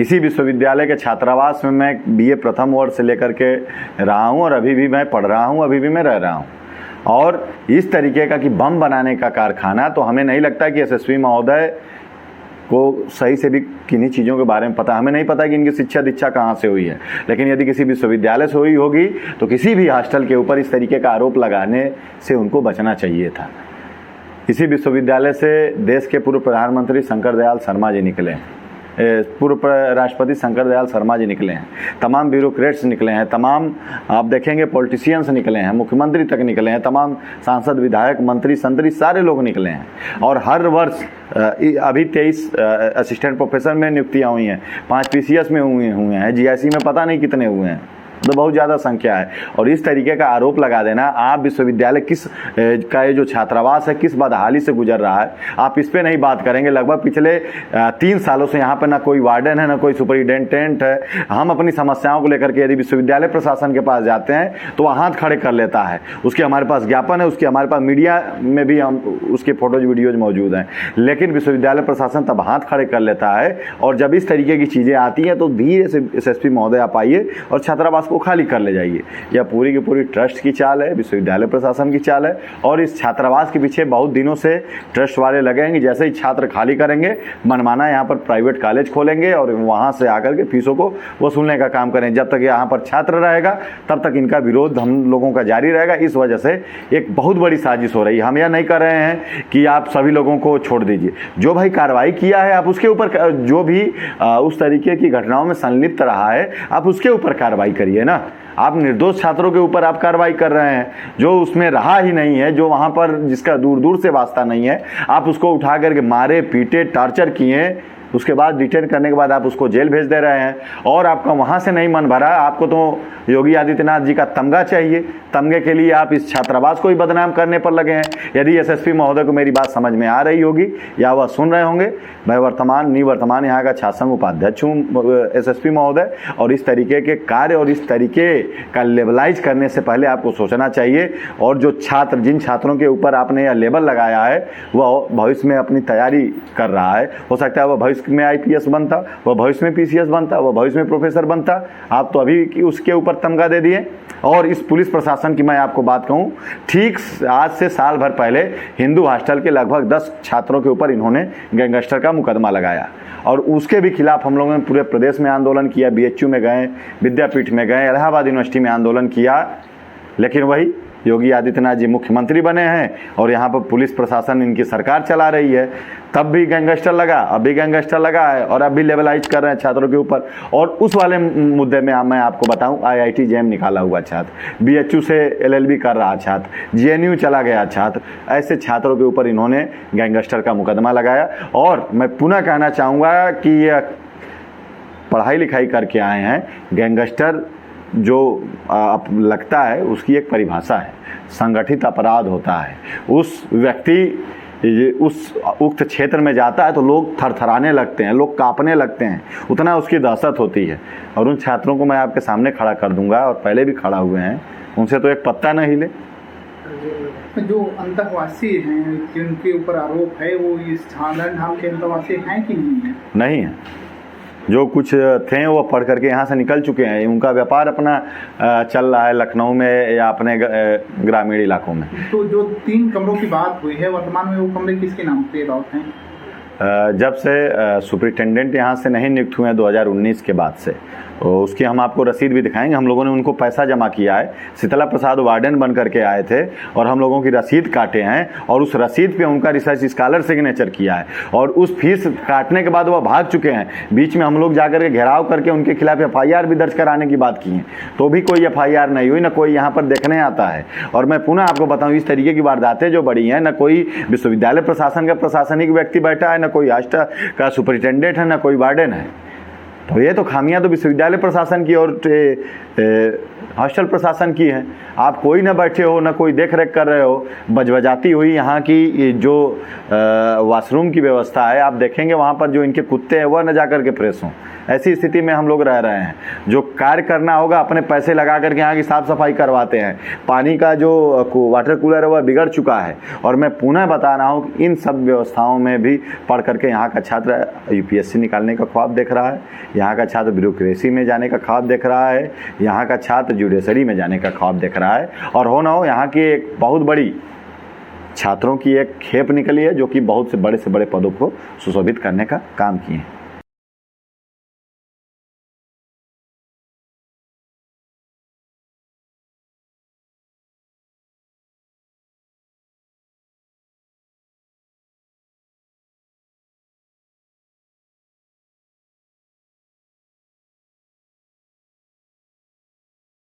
इसी विश्वविद्यालय के छात्रावास में मैं बीए प्रथम वर्ष से लेकर के रहा हूँ और अभी भी मैं पढ़ रहा हूँ, अभी भी मैं रह रहा हूँ। और इस तरीके का कि बम बनाने का कारखाना, तो हमें नहीं लगता कि एसएसपी महोदय को सही से भी किन्हीं चीज़ों के बारे में पता। हमें नहीं पता कि इनकी शिक्षा दीक्षा कहाँ से हुई है, लेकिन यदि किसी विश्वविद्यालय से हुई होगी तो किसी भी हॉस्टल के ऊपर इस तरीके का आरोप लगाने से उनको बचना चाहिए था। इसी विश्वविद्यालय से देश के पूर्व प्रधानमंत्री शंकर दयाल शर्मा जी निकले हैं, पूर्व राष्ट्रपति शंकर दयाल शर्मा जी निकले हैं, तमाम ब्यूरोक्रेट्स निकले हैं, तमाम आप देखेंगे पॉलिटिशियंस निकले हैं, मुख्यमंत्री तक निकले हैं, तमाम सांसद विधायक मंत्री संतरी सारे लोग निकले हैं। और हर वर्ष अभी 23 असिस्टेंट प्रोफेसर में नियुक्तियाँ हुई हैं, 5 पीसीएस में हुए हैं, जीआईसी में पता नहीं कितने हुए हैं, तो बहुत ज़्यादा संख्या है। और इस तरीके का आरोप लगा देना, आप विश्वविद्यालय किस का ये जो छात्रावास है किस बदहाली से गुजर रहा है, आप इस पे नहीं बात करेंगे। लगभग पिछले 3 सालों से यहाँ पे ना कोई वार्डन है, ना कोई सुपरिटेंडेंट है। हम अपनी समस्याओं को लेकर के यदि विश्वविद्यालय प्रशासन के पास जाते हैं तो वह हाथ खड़े कर लेता है। उसके हमारे पास ज्ञापन है, उसके हमारे पास मीडिया में भी हम उसके फोटोज वीडियोज मौजूद हैं, लेकिन विश्वविद्यालय प्रशासन तब हाथ खड़े कर लेता है। और जब इस तरीके की चीज़ें आती हैं तो धीरे से एसएसपी महोदय आप आइए और छात्रावास को खाली कर ले जाइए। यह पूरी की पूरी ट्रस्ट की चाल है, विश्वविद्यालय प्रशासन की चाल है। और इस छात्रावास के पीछे बहुत दिनों से ट्रस्ट वाले लगे हैं कि जैसे ही छात्र खाली करेंगे, मनमाना यहाँ पर प्राइवेट कॉलेज खोलेंगे और वहाँ से आकर के फीसों को वसूलने का काम करें। जब तक यहाँ पर छात्र रहेगा तब तक इनका विरोध हम लोगों का जारी रहेगा। इस वजह से एक बहुत बड़ी साजिश हो रही है। हम यह नहीं कर रहे हैं कि आप सभी लोगों को छोड़ दीजिए, जो भाई कार्रवाई किया है आप उसके ऊपर, जो भी उस तरीके की घटनाओं में संलिप्त रहा है आप उसके ऊपर कार्रवाई करिए ना। आप निर्दोष छात्रों के ऊपर आप कार्रवाई कर रहे हैं, जो उसमें रहा ही नहीं है, जो वहां पर जिसका दूर दूर से वास्ता नहीं है, आप उसको उठा करके मारे पीटे टॉर्चर किए, उसके बाद डिटेन करने के बाद आप उसको जेल भेज दे रहे हैं। और आपका वहां से नहीं मन भरा, आपको तो योगी आदित्यनाथ जी का तमगा चाहिए। तमगे के लिए आप इस छात्रावास को ही बदनाम करने पर लगे हैं। यदि एसएसपी महोदय को मेरी बात समझ में आ रही होगी या वह सुन रहे होंगे, मैं निवर्तमान यहाँ का छात्र संघ उपाध्यक्ष हूँ एसएसपी महोदय, और इस तरीके के कार्य और इस तरीके का लेबलाइज करने से पहले आपको सोचना चाहिए। और जो छात्र, जिन छात्रों के ऊपर आपने यह लेबल लगाया है, वह भविष्य में अपनी तैयारी कर रहा है। हो सकता है वह भविष्य में आईपीएस बनता, वह भविष्य में पीसीएस बनता, वह भविष्य में प्रोफेसर बनता। आप तो अभी उसके ऊपर तमगा दे दिए। और इस पुलिस प्रशासन की मैं आपको बात कहूँ, ठीक आज से साल भर पहले हिंदू हॉस्टल के लगभग 10 छात्रों के ऊपर इन्होंने गैंगस्टर का मुकदमा लगाया और उसके भी खिलाफ हम लोगों ने पूरे प्रदेश में आंदोलन किया। बीएचयू में गए, विद्यापीठ में गए, इलाहाबाद यूनिवर्सिटी में आंदोलन किया, लेकिन वही योगी आदित्यनाथ जी मुख्यमंत्री बने हैं और यहाँ पर पुलिस प्रशासन इनकी सरकार चला रही है। तब भी गैंगस्टर लगा, अब भी गैंगस्टर लगा है और अब भी लेवलाइज कर रहे हैं छात्रों के ऊपर। और उस वाले मुद्दे में मैं आपको बताऊं, आईआईटी जेम निकाला हुआ छात्र, बीएचयू से एलएलबी कर रहा छात्र, जेएनयू चला गया छात्र, ऐसे छात्रों के ऊपर इन्होंने गैंगस्टर का मुकदमा लगाया। और मैं पुनः कहना चाहूँगा कि यह पढ़ाई लिखाई करके आए हैं। गैंगस्टर जो आप लगता है उसकी एक परिभाषा है, संगठित अपराध होता है। उस व्यक्ति उस उक्त क्षेत्र में जाता है तो लोग थरथराने लगते हैं, लोग कांपने लगते हैं, उतना उसकी दहशत होती है। और उन छात्रों को मैं आपके सामने खड़ा कर दूंगा, और पहले भी खड़ा हुए हैं, उनसे तो एक पत्ता नहीं हिले। जो अंतरवासी हैं जिनके ऊपर आरोप है, वो इस झारखंड धाम के अंतरवासी हैं कि नहीं है? नहीं है। जो कुछ थे वो पढ़ करके यहाँ से निकल चुके हैं, उनका व्यापार अपना चल रहा है लखनऊ में या अपने ग्रामीण इलाकों में। तो जो 3 कमरों की बात हुई है, वर्तमान में वो कमरे किसके नाम पे अलाउड हैं? जब से सुपरिटेंडेंट यहाँ से नहीं नियुक्त हुए हैं 2019 के बाद से, तो उसकी हम आपको रसीद भी दिखाएंगे। हम लोगों ने उनको पैसा जमा किया है। शीतला प्रसाद वार्डन बन करके आए थे और हम लोगों की रसीद काटे हैं और उस रसीद पे उनका रिसर्च स्कॉलर सिग्नेचर किया है। और उस फीस काटने के बाद वह भाग चुके हैं। बीच में हम लोग जाकर के घेराव करके उनके खिलाफ एफआईआर भी दर्ज कराने की बात की है, तो भी कोई एफआईआर नहीं हुई, ना कोई यहाँ पर देखने आता है। और मैं पुनः आपको बताऊँ, इस तरीके की वारदातें जो बढ़ी हैं, न कोई विश्वविद्यालय प्रशासन का प्रशासनिक व्यक्ति बैठा है, न कोई हॉस्टल का सुपरिटेंडेंट है, न कोई वार्डन है। तो ये तो खामियां तो विश्वविद्यालय प्रशासन की और हॉस्टल प्रशासन की है। आप कोई ना बैठे हो, ना कोई देख रेख कर रहे हो, बजबजाती हुई यहाँ की जो वॉशरूम की व्यवस्था है, आप देखेंगे वहाँ पर जो इनके कुत्ते हैं वह न जा कर के फ्रेश हों। ऐसी स्थिति में हम लोग रह रहे हैं। जो कार्य करना होगा अपने पैसे लगा करके यहाँ की साफ़ सफाई करवाते हैं। पानी का जो वाटर कूलर है वह बिगड़ चुका है। और मैं पुनः बता रहा हूँ कि इन सब व्यवस्थाओं में भी पढ़ करके यहाँ का छात्र यूपीएससी निकालने का ख्वाब देख रहा है, यहाँ का छात्र ब्यूरोक्रेसी में जाने का ख्वाब देख रहा है, यहाँ का छात्र जुडिशरी में जाने का ख्वाब देख रहा है। और हो ना हो यहाँ की एक बहुत बड़ी छात्रों की एक खेप निकली है जो कि बहुत से बड़े पदों को सुशोभित करने का काम किए हैं।